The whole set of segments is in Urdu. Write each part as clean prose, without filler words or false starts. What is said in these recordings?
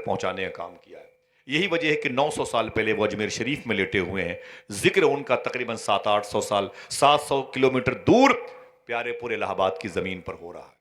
پہنچانے کا کام کیا ہے۔ یہی وجہ ہے کہ 900 سال پہلے وہ اجمیر شریف میں لیٹے ہوئے ہیں، ذکر ان کا تقریباً 700-800 سال 700 کلومیٹر دور پیارے پورے الہ آباد کی زمین پر ہو رہا ہے۔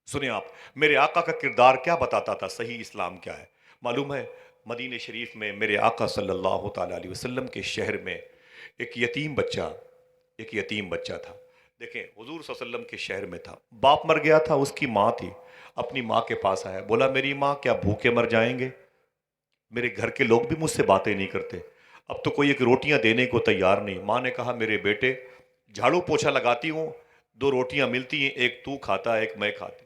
سنیں آپ، میرے آقا کا کردار کیا بتاتا تھا، صحیح اسلام کیا ہے؟ معلوم ہے مدینہ شریف میں میرے آقا صلی اللہ تعالیٰ علیہ وسلم کے شہر میں ایک یتیم بچہ تھا۔ دیکھیں حضور صلی اللہ علیہ وسلم کے شہر میں تھا، باپ مر گیا تھا، اس کی ماں تھی، اپنی ماں کے پاس آیا، بولا میری ماں کیا بھوکے مر جائیں گے؟ میرے گھر کے لوگ بھی مجھ سے باتیں نہیں کرتے، اب تو کوئی ایک روٹیاں دینے کو تیار نہیں۔ ماں نے کہا میرے بیٹے جھاڑو پوچھا لگاتی ہوں، 2 روٹیاں ملتی ہیں، ایک تو کھاتا ہے ایک میں کھاتی،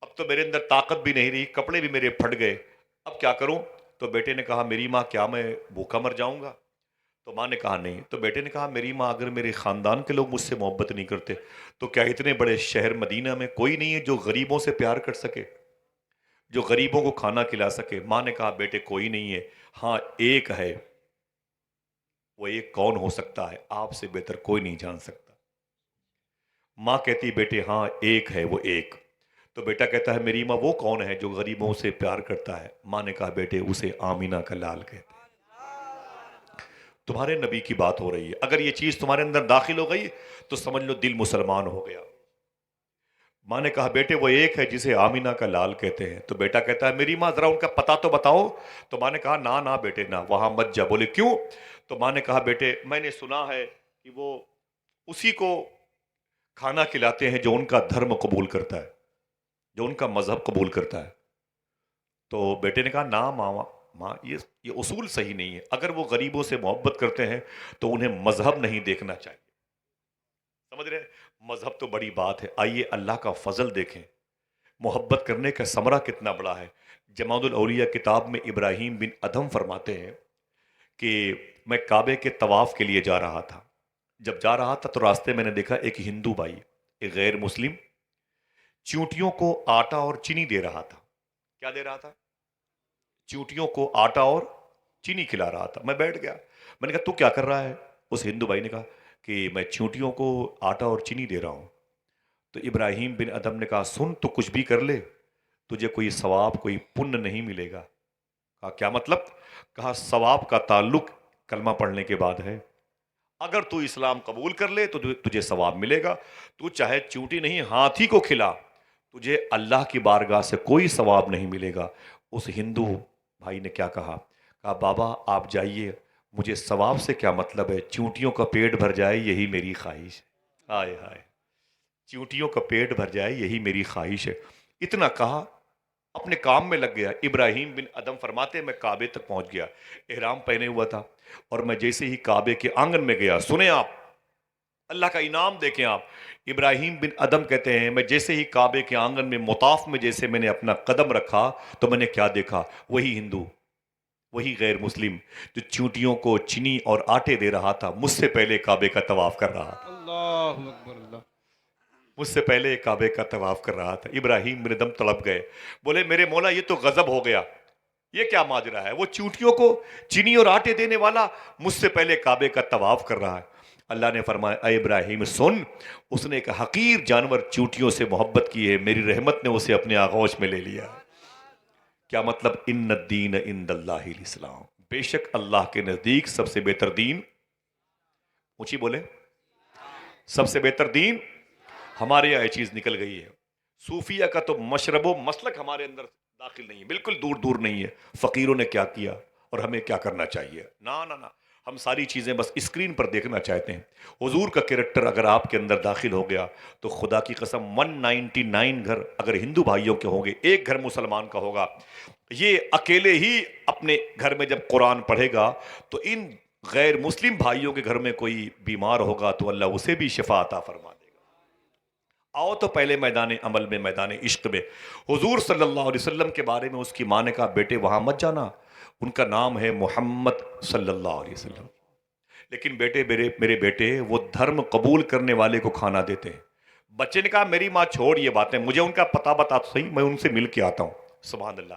اب تو میرے اندر طاقت بھی نہیں رہی، کپڑے بھی میرے پھٹ گئے، اب کیا کروں؟ تو بیٹے نے کہا میری ماں کیا میں بھوکا مر جاؤں گا؟ تو ماں نے کہا نہیں۔ تو بیٹے نے کہا میری ماں اگر میرے خاندان کے لوگ مجھ سے محبت نہیں کرتے تو کیا اتنے بڑے شہر مدینہ میں کوئی نہیں ہے جو غریبوں سے پیار کر سکے، جو غریبوں کو کھانا کھلا سکے؟ ماں نے کہا بیٹے کوئی نہیں ہے، ہاں ایک ہے، وہ ایک کون ہو سکتا ہے؟ آپ سے بہتر کوئی نہیں جان سکتا۔ ماں کہتی بیٹے ہاں ایک ہے، وہ ایک۔ تو بیٹا کہتا ہے میری ماں وہ کون ہے جو غریبوں سے پیار کرتا ہے؟ ماں نے کہا بیٹے اسے آمینہ کا لال کہتے ہیں۔ تمہارے نبی کی بات ہو رہی ہے، اگر یہ چیز تمہارے اندر داخل ہو گئی تو سمجھ لو دل مسلمان ہو گیا۔ ماں نے کہا بیٹے وہ ایک ہے جسے آمینہ کا لال کہتے ہیں۔ تو بیٹا کہتا ہے میری ماں ذرا ان کا پتہ تو بتاؤ۔ تو ماں نے کہا نہ بیٹے نہ، وہاں مت جا۔ بولے کیوں؟ تو ماں نے کہا بیٹے میں نے سنا ہے کہ وہ اسی کو کھانا کھلاتے ہیں جو ان کا دھرم قبول کرتا ہے، جو ان کا مذہب قبول کرتا ہے۔ تو بیٹے نے کہا نہ ماں یہ اصول صحیح نہیں ہے، اگر وہ غریبوں سے محبت کرتے ہیں تو انہیں مذہب نہیں دیکھنا چاہیے۔ سمجھ رہے ہیں؟ مذہب تو بڑی بات ہے، آئیے اللہ کا فضل دیکھیں، محبت کرنے کا ثمرہ کتنا بڑا ہے۔ جماعت الاولیاء کتاب میں ابراہیم بن ادھم فرماتے ہیں کہ میں کعبے کے طواف کے لیے جا رہا تھا، جب جا رہا تھا تو راستے میں نے دیکھا ایک ہندو بھائی، ایک غیر مسلم، چونٹیوں کو آٹا اور چینی دے رہا تھا۔ کیا دے رہا تھا؟ چونٹیوں کو آٹا اور چینی کھلا رہا تھا۔ میں بیٹھ گیا، میں نے کہا تو کیا کر رہا ہے؟ اس ہندو بھائی نے کہا کہ میں چونٹیوں کو آٹا اور چینی دے رہا ہوں۔ تو ابراہیم بن ادم نے کہا سن تو کچھ بھی کر لے تجھے کوئی ثواب کوئی پن نہیں ملے گا۔ کہا کیا مطلب؟ کہا ثواب کا تعلق کلمہ پڑھنے کے بعد ہے، اگر تو اسلام قبول کر لے تو تجھے ثواب ملے گا، تو چاہے چونٹی نہیں ہاتھی کو کھلا، تجھے اللہ کی بارگاہ سے کوئی ثواب نہیں ملے گا۔ اس ہندو بھائی نے کیا کہا؟ کہا بابا آپ جائیے، مجھے ثواب سے کیا مطلب ہے، چونٹیوں کا پیٹ بھر جائے یہی میری خواہش ہے۔ ہائے ہائے، چونٹیوں کا پیٹ بھر جائے یہی میری خواہش ہے۔ اتنا کہا اپنے کام میں لگ گیا۔ ابراہیم بن ادم فرماتے ہیں میں کعبے تک پہنچ گیا، احرام پہنے ہوا تھا، اور میں جیسے ہی کعبے کے آنگن میں گیا، سنیں آپ اللہ کا انعام دیکھیں آپ، ابراہیم بن ادم کہتے ہیں میں جیسے ہی کعبے کے آنگن میں مطاف میں جیسے میں نے اپنا قدم رکھا تو میں نے کیا دیکھا؟ وہی ہندو، وہی غیر مسلم جو چونٹیوں کو چینی اور آٹے دے رہا تھا، مجھ سے پہلے کعبے کا طواف کر رہا تھا، اللہ اکبر اللہ۔ مجھ سے پہلے کعبے کا طواف کر رہا تھا۔ ابراہیم بن ادم تڑپ گئے، بولے میرے مولا یہ تو غضب ہو گیا، یہ کیا ماجرا ہے؟ وہ چونٹیوں کو چینی اور آٹے دینے والا مجھ سے پہلے کعبے کا طواف کر رہا ہے۔ اللہ نے فرمایا اے ابراہیم سن، اس نے ایک حقیر جانور چونٹیوں سے محبت کی ہے، میری رحمت نے اسے اپنے آغوش میں لے لیا۔ کیا مطلب؟ ان الدین عند اللہ الاسلام، بے شک اللہ کے نزدیک سب سے بہتر دین، اونچی بولے، سب سے بہتر دین ہمارے یہاں یہ چیز نکل گئی ہے۔ صوفیہ کا تو مشرب و مسلک ہمارے اندر داخل نہیں ہے، بالکل دور دور نہیں ہے۔ فقیروں نے کیا کیا اور ہمیں کیا کرنا چاہیے؟ نہ، ہم ساری چیزیں بس اسکرین پر دیکھنا چاہتے ہیں۔ حضور کا کریکٹر اگر آپ کے اندر داخل ہو گیا تو خدا کی قسم 199 گھر اگر ہندو بھائیوں کے ہوں گے، ایک گھر مسلمان کا ہوگا، یہ اکیلے ہی اپنے گھر میں جب قرآن پڑھے گا تو ان غیر مسلم بھائیوں کے گھر میں کوئی بیمار ہوگا تو اللہ اسے بھی شفا عطا فرما دے گا۔ آؤ تو پہلے میدان عمل میں، میدان عشق میں حضور صلی اللہ علیہ وسلم کے بارے میں اس کی ماں نے کہا بیٹے وہاں مت جانا، ان کا نام ہے محمد صلی اللہ علیہ وسلم، لیکن بیٹے میرے بیٹے وہ دھرم قبول کرنے والے کو کھانا دیتے ہیں۔ بچے نے کہا میری ماں چھوڑ یہ باتیں، مجھے ان کا پتہ بتا تو صحیح، میں ان سے مل کے آتا ہوں۔ سبحان اللہ۔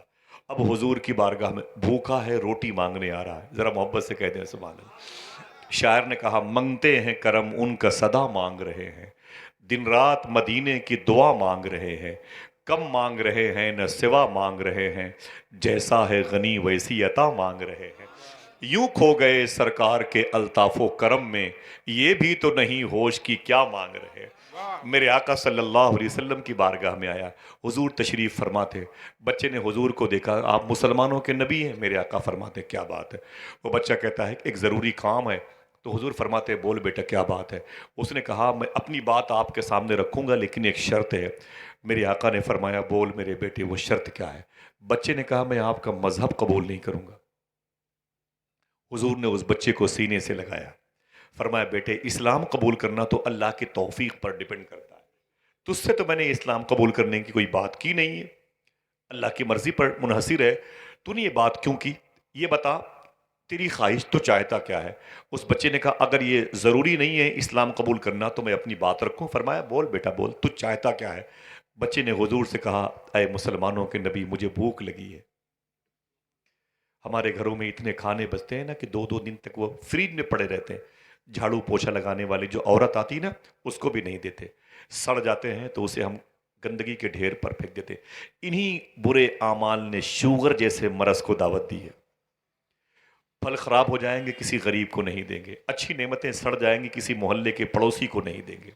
اب حضور کی بارگاہ میں بھوکا ہے، روٹی مانگنے آ رہا ہے، ذرا محبت سے کہہ دیں سبحان اللہ۔ شاعر نے کہا منگتے ہیں کرم ان کا صدا مانگ رہے ہیں، دن رات مدینے کی دعا مانگ رہے ہیں، کم مانگ رہے ہیں نہ سوا مانگ رہے ہیں، جیسا ہے غنی ویسی عطا مانگ رہے ہیں۔ یوں کھو گئے سرکار کے الطاف و کرم میں، یہ بھی تو نہیں ہوش کی کیا مانگ رہے۔ میرے آقا صلی اللہ علیہ وسلم کی بارگاہ میں آیا، حضور تشریف فرماتے، بچے نے حضور کو دیکھا، آپ مسلمانوں کے نبی ہیں؟ میرے آقا فرماتے کیا بات ہے؟ وہ بچہ کہتا ہے کہ ایک ضروری کام ہے، تو حضور فرماتے بول بیٹا کیا بات ہے؟ اس نے کہا میں اپنی بات آپ کے سامنے رکھوں گا لیکن ایک شرط ہے۔ میرے آقا نے فرمایا بول میرے بیٹے وہ شرط کیا ہے؟ بچے نے کہا میں آپ کا مذہب قبول نہیں کروں گا۔ حضور نے اس بچے کو سینے سے لگایا، فرمایا بیٹے اسلام قبول کرنا تو اللہ کی توفیق پر ڈیپینڈ کرتا ہے، تجھ سے تو میں نے اسلام قبول کرنے کی کوئی بات کی نہیں ہے، اللہ کی مرضی پر منحصر ہے، تو نے یہ بات کیوں کی؟ یہ بتا تیری خواہش تو چاہتا کیا ہے؟ اس بچے نے کہا اگر یہ ضروری نہیں ہے اسلام قبول کرنا تو میں اپنی بات رکھوں۔ فرمایا بول بیٹا بول، تو چاہتا کیا ہے؟ بچے نے حضور سے کہا اے مسلمانوں کے نبی مجھے بھوک لگی ہے۔ ہمارے گھروں میں اتنے کھانے بچتے ہیں نا کہ دو دو دن تک وہ فریج میں پڑے رہتے ہیں، جھاڑو پوچھا لگانے والی جو عورت آتی نا اس کو بھی نہیں دیتے، سڑ جاتے ہیں تو اسے ہم گندگی کے ڈھیر پر پھینک دیتے۔ انہی برے اعمال نے شوگر جیسے مرض کو دعوت دی ہے۔ پھل خراب ہو جائیں گے کسی غریب کو نہیں دیں گے، اچھی نعمتیں سڑ جائیں گی کسی محلے کے پڑوسی کو نہیں دیں گے۔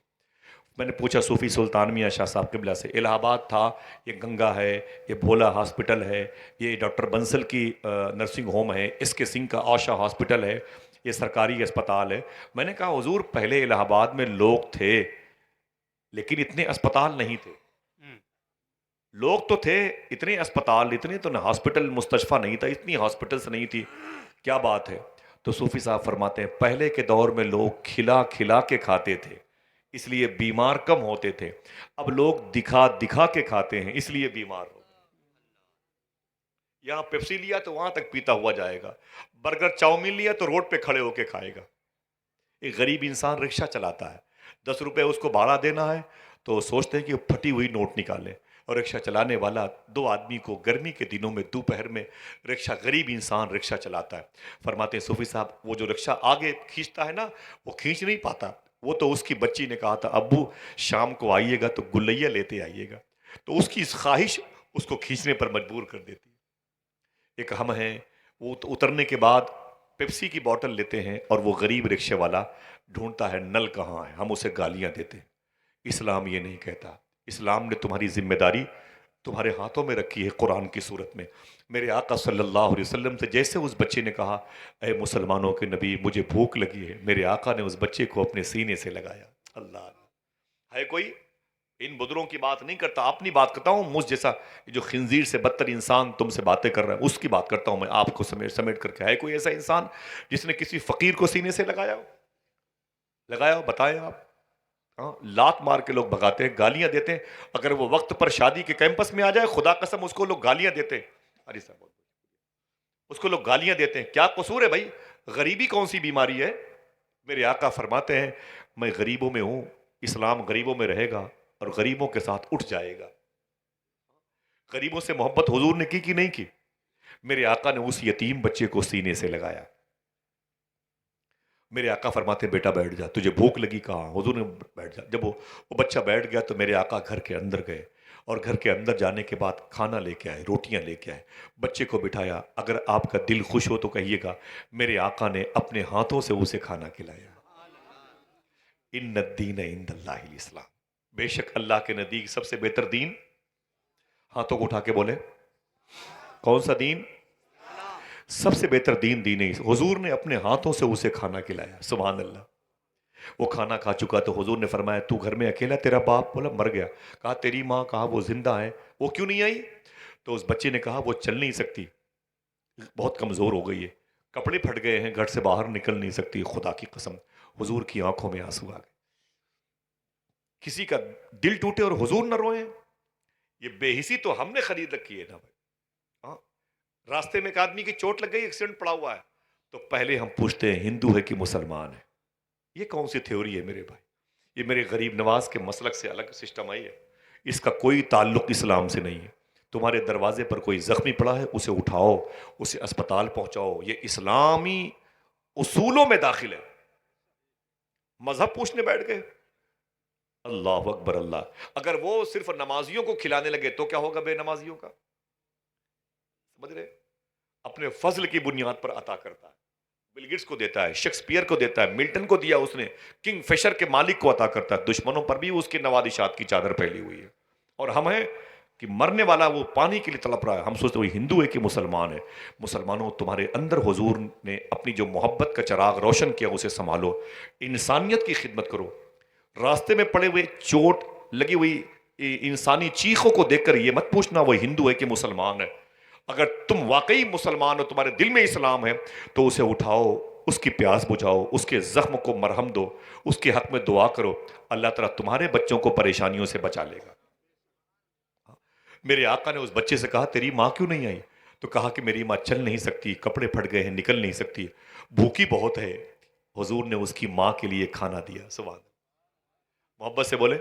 میں نے پوچھا صوفی سلطان میاں شاہ صاحب قبلہ سے، الہ آباد تھا، یہ گنگا ہے، یہ بھولا ہاسپٹل ہے، یہ ڈاکٹر بنسل کی نرسنگ ہوم ہے، اس کے سنگھ کا آشا ہاسپٹل ہے، یہ سرکاری اسپتال ہے۔ میں نے کہا حضور پہلے الہ آباد میں لوگ تھے لیکن اتنے اسپتال نہیں تھے، لوگ تو تھے اتنے اسپتال، اتنے تو ہاسپٹل مستشفیٰ نہیں تھا، اتنی ہاسپٹلس نہیں تھی، کیا بات ہے؟ تو صوفی صاحب فرماتے ہیں پہلے کے دور میں لوگ کھلا کھلا کے کھاتے تھے اس لیے بیمار کم ہوتے تھے، اب لوگ دکھا دکھا کے کھاتے ہیں اس لیے بیمار ہو۔ یہاں پیپسی لیا تو وہاں تک پیتا ہوا جائے گا، برگر چاؤمین لیا تو روڈ پہ کھڑے ہو کے کھائے گا۔ ایک غریب انسان رکشہ چلاتا ہے، 10 روپے اس کو بھاڑا دینا ہے تو سوچتے ہیں کہ وہ پھٹی ہوئی نوٹ نکالے، اور رکشہ چلانے والا 2 آدمی کو گرمی کے دنوں میں دوپہر میں رکشہ، غریب انسان رکشہ چلاتا ہے۔ فرماتے ہیں صوفی صاحب وہ جو رکشہ آگے کھینچتا ہے نا وہ کھینچ نہیں پاتا، وہ تو اس کی بچی نے کہا تھا ابو شام کو آئیے گا تو گلیا لیتے آئیے گا، تو اس کی اس خواہش اس کو کھینچنے پر مجبور کر دیتی ہے۔ ایک ہم ہیں، وہ اترنے کے بعد پیپسی کی بوتل لیتے ہیں اور وہ غریب رکشے والا ڈھونڈتا ہے نل کہاں ہے، ہم اسے گالیاں دیتے ہیں۔ اسلام یہ نہیں کہتا، اسلام نے تمہاری ذمہ داری تمہارے ہاتھوں میں رکھی ہے قرآن کی صورت میں۔ میرے آقا صلی اللہ علیہ وسلم سے جیسے اس بچے نے کہا اے مسلمانوں کے نبی مجھے بھوک لگی ہے، میرے آقا نے اس بچے کو اپنے سینے سے لگایا۔ اللہ ہے کوئی ان بدروں کی بات نہیں کرتا، اپنی بات کرتا ہوں، مجھ جیسا جو خنزیر سے بدتر انسان تم سے باتیں کر رہا ہے اس کی بات کرتا ہوں میں، آپ کو سمیٹ کر کے۔ ہے کوئی ایسا انسان جس نے کسی فقیر کو سینے سے لگایا ہو؟ لگایا ہو بتائیں آپ؟ ہاں، لات مار کے لوگ بھگاتے ہیں، گالیاں دیتے ہیں، اگر وہ وقت پر شادی کے کیمپس میں آ جائے خدا قسم اس کو لوگ گالیاں دیتے ہیں۔ ارے صاحب اس کو لوگ گالیاں دیتے ہیں، کیا قصور ہے بھائی؟ غریبی کون سی بیماری ہے؟ میرے آقا فرماتے ہیں میں غریبوں میں ہوں، اسلام غریبوں میں رہے گا اور غریبوں کے ساتھ اٹھ جائے گا۔ غریبوں سے محبت حضور نے کی نہیں کی؟ میرے آقا نے اس یتیم بچے کو سینے سے لگایا۔ میرے آقا فرماتے بیٹا بیٹھ جا، تجھے بھوک لگی؟ کہاں؟ حضور نے بیٹھ جا۔ جب وہ بچہ بیٹھ گیا تو میرے آقا گھر کے اندر گئے اور گھر کے اندر جانے کے بعد کھانا لے کے آئے، روٹیاں لے کے آئے، بچے کو بٹھایا۔ اگر آپ کا دل خوش ہو تو کہیے گا میرے آقا نے اپنے ہاتھوں سے اسے کھانا کھلایا۔ ان الدین عند اللہ الاسلام، بے شک اللہ کے نزدیک سب سے بہتر دین، ہاتھوں کو اٹھا کے بولے کون سا دین؟ سب سے بہتر دین دین حضور نے اپنے ہاتھوں سے اسے کھانا کھلایا۔ سبحان اللہ۔ وہ کھانا کھا چکا تو حضور نے فرمایا تو گھر میں اکیلا، تیرا باپ؟ بولا مر گیا۔ کہا تیری ماں؟ کہا وہ زندہ ہے۔ وہ کیوں نہیں آئی؟ تو اس بچے نے کہا وہ چل نہیں سکتی، بہت کمزور ہو گئی ہے، کپڑے پھٹ گئے ہیں، گھر سے باہر نکل نہیں سکتی۔ خدا کی قسم حضور کی آنکھوں میں آنسو آ گئے۔ کسی کا دل ٹوٹے اور حضور نہ روئیں؟ یہ بے حسی تو ہم نے خرید رکھی ہے نا بھائی۔ ہاں، راستے میں ایک آدمی کی چوٹ لگ گئی، ایکسیڈنٹ پڑا ہوا ہے، تو پہلے ہم پوچھتے ہیں ہندو ہے کہ مسلمان ہے؟ یہ کون سی تھیوری ہے میرے بھائی؟ یہ میرے غریب نواز کے مسلک سے الگ سسٹم آئی ہے، اس کا کوئی تعلق اسلام سے نہیں ہے۔ تمہارے دروازے پر کوئی زخمی پڑا ہے اسے اٹھاؤ، اسے اسپتال پہنچاؤ، یہ اسلامی اصولوں میں داخل ہے۔ مذہب پوچھنے بیٹھ گئے، اللہ اکبر اللہ. اگر وہ صرف نمازیوں کو کھلانے لگے تو کیا ہوگا بے نمازیوں کا؟ سمجھ رہے؟ اپنے فضل کی بنیاد پر عطا کرتا ہے. بل گیٹس کو دیتا ہے، شیکسپیئر کو دیتا ہے، ملٹن کو دیا اس نے، کنگ فشر کے مالک کو عطا کرتا ہے. دشمنوں پر بھی اس کے نوادشات کی چادر پھیلی ہوئی ہے. اور ہم ہیں کہ مرنے والا وہ پانی کے لیے تڑپ رہا ہے، ہم سوچتے وہ ہندو ہے کہ مسلمان ہے. مسلمانوں، تمہارے اندر حضور نے اپنی جو محبت کا چراغ روشن کیا اسے سنبھالو، انسانیت کی خدمت کرو. راستے میں پڑے ہوئے چوٹ لگی ہوئی انسانی چیخوں کو دیکھ کر یہ مت پوچھنا وہ ہندو ہے کہ مسلمان ہے. اگر تم واقعی مسلمان ہو، تمہارے دل میں اسلام ہے، تو اسے اٹھاؤ، اس کی پیاس بجھاؤ، اس کے زخم کو مرہم دو، اس کے حق میں دعا کرو. اللہ تعالیٰ تمہارے بچوں کو پریشانیوں سے بچا لے گا. میرے آقا نے اس بچے سے کہا تیری ماں کیوں نہیں آئی؟ تو کہا کہ میری ماں چل نہیں سکتی، کپڑے پھٹ گئے ہیں، نکل نہیں سکتی، بھوکی بہت ہے. حضور نے اس کی ماں کے لیے کھانا دیا. سبحان اللہ. محبت سے بولے.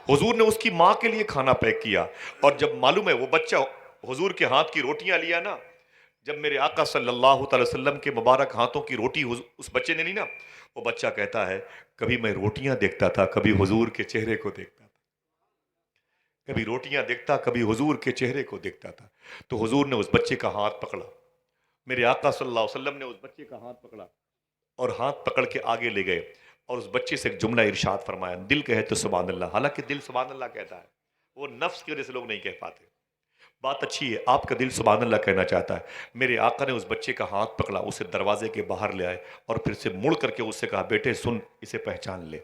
حضور نے اس کی ماں کے لیے کھانا پیک کیا. اور جب معلوم ہے وہ بچہ حضور کے ہاتھ کی روٹیاں لیا نا، جب میرے آقا صلی اللہ تعالی وسلم کے مبارک ہاتھوں کی روٹی اس بچے نے لی نا، وہ بچہ کہتا ہے کبھی میں روٹیاں دیکھتا تھا، کبھی حضور کے چہرے کو دیکھتا تھا. کبھی روٹیاں دیکھتا، کبھی حضور کے چہرے کو دیکھتا تھا. تو حضور نے اس بچے کا ہاتھ پکڑا. میرے آقا صلی اللہ علیہ وسلم نے اس بچے کا ہاتھ پکڑا اور ہاتھ پکڑ کے آگے لے گئے اور اس بچے سے ایک جملہ ارشاد فرمایا. دل کہے تو سبحان اللہ، حالانکہ دل سبحان اللہ کہتا ہے، وہ نفس کی وجہ سے لوگ نہیں کہہ پاتے. بات اچھی ہے، آپ کا دل سبحان اللہ کہنا چاہتا ہے. میرے آقا نے اس بچے کا ہاتھ پکڑا، اسے دروازے کے باہر لے آئے اور پھر سے مڑ کر کے اس سے کہا بیٹے سن، اسے پہچان لے،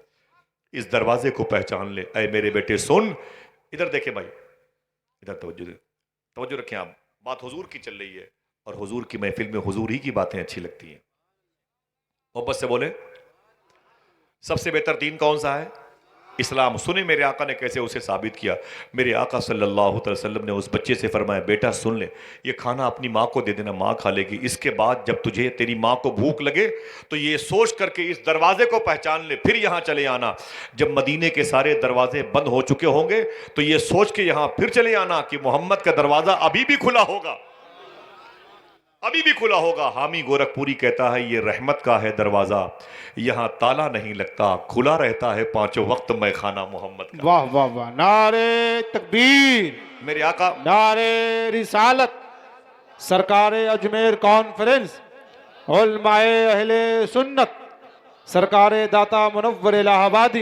اس دروازے کو پہچان لے. اے میرے بیٹے سن. ادھر دیکھیں بھائی، ادھر توجہ رکھیں آپ. بات حضور کی چل رہی ہے اور حضور کی محفل میں حضور ہی کی باتیں اچھی لگتی ہیں. محبت سے بولے. سب سے بہتر دین کون سا ہے؟ اسلام. سنیں میرے آقا نے کیسے اسے ثابت کیا. میرے آقا صلی اللہ علیہ وسلم نے اس بچے سے فرمایا بیٹا سن لے، یہ کھانا اپنی ماں کو دے دینا، ماں کھا لے گی. اس کے بعد جب تجھے تیری ماں کو بھوک لگے تو یہ سوچ کر کے اس دروازے کو پہچان لے، پھر یہاں چلے آنا. جب مدینے کے سارے دروازے بند ہو چکے ہوں گے تو یہ سوچ کے یہاں پھر چلے آنا کہ محمد کا دروازہ ابھی بھی کھلا ہوگا، ابھی بھی کھلا ہوگا. حامی گورکھپوری کہتا ہے یہ رحمت کا ہے دروازہ، یہاں تالا نہیں لگتا، کھلا رہتا ہے پانچوں وقت میں خانہ محمد کا. واہ واہ واہ. نعرہ تکبیر، میرے آقا نعرہ رسالت. سرکار اجمیر کانفرنس، علماء اہل سنت، سرکار داتا منور الہ آبادی